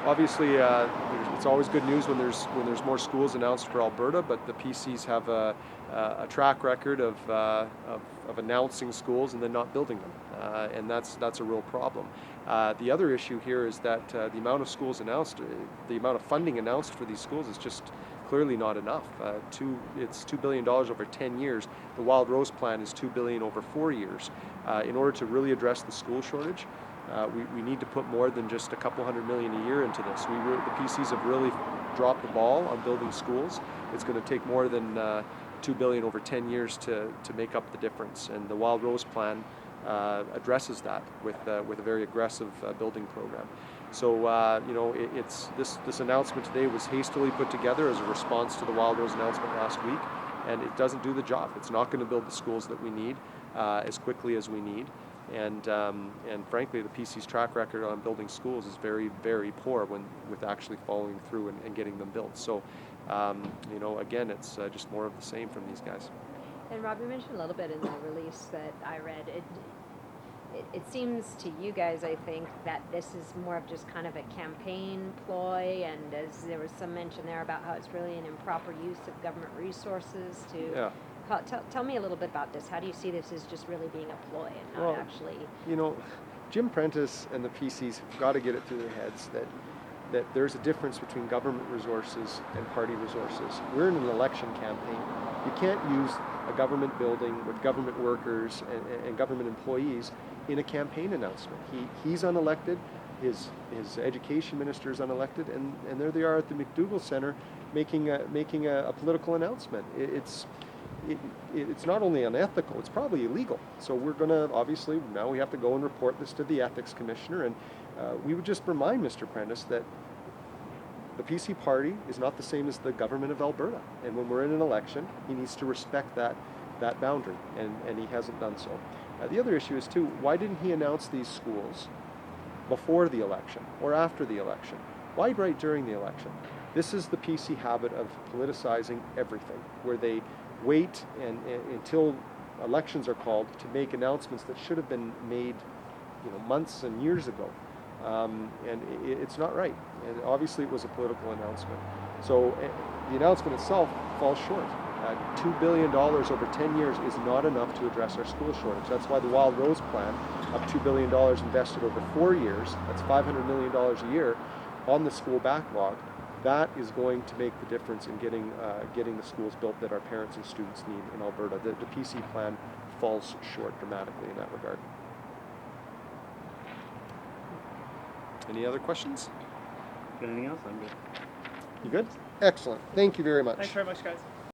obviously, it's always good news when there's more schools announced for Alberta, but the PCs have a track record of announcing schools and then not building them, and that's a real problem. The other issue here is that the amount of schools announced, the amount of funding announced for these schools is just clearly not enough. It's $2 billion over 10 years. The Wildrose plan is $2 billion over 4 years. In order to really address the school shortage, we need to put more than just a couple $100 million a year into this. The PCs have really dropped the ball on building schools. It's going to take more than $2 billion over 10 years to make up the difference, and the Wildrose plan addresses that with a very aggressive building program. So this announcement today was hastily put together as a response to the Wildrose announcement last week, and it doesn't do the job. It's not going to build the schools that we need as quickly as we need. And frankly, the PC's track record on building schools is very, very poor with actually following through and getting them built. So, again, it's just more of the same from these guys. And Rob, you mentioned a little bit in the release that I read. It seems to you guys, I think, that this is more of just kind of a campaign ploy, and as there was some mention there about how it's really an improper use of government resources to... Yeah. Tell me a little bit about this. How do you see this as just really being a ploy and not actually... Jim Prentice and the PCs have got to get it through their heads that there's a difference between government resources and party resources. We're in an election campaign. You can't use a government building with government workers and government employees in a campaign announcement. He's unelected, his education minister is unelected, and there they are at the McDougall Centre making a political announcement. It's not only unethical, it's probably illegal. So we're going to, obviously, now we have to go and report this to the Ethics Commissioner, and we would just remind Mr. Prentice that the PC party is not the same as the government of Alberta. And when we're in an election, he needs to respect that boundary, and he hasn't done so. The other issue is, too, why didn't he announce these schools before the election or after the election? Why right during the election? This is the PC habit of politicizing everything, where they wait until elections are called to make announcements that should have been made, months and years ago, and it's not right. And obviously, it was a political announcement. So the announcement itself falls short. $2 billion over 10 years is not enough to address our school shortage. That's why the Wildrose plan of $2 billion invested over 4 years, that's $500 million a year, on the school backlog. That is going to make the difference in getting the schools built that our parents and students need in Alberta. The PC plan falls short dramatically in that regard. Any other questions? Anything else? I'm good. You good? Excellent. Thank you very much. Thanks very much, guys.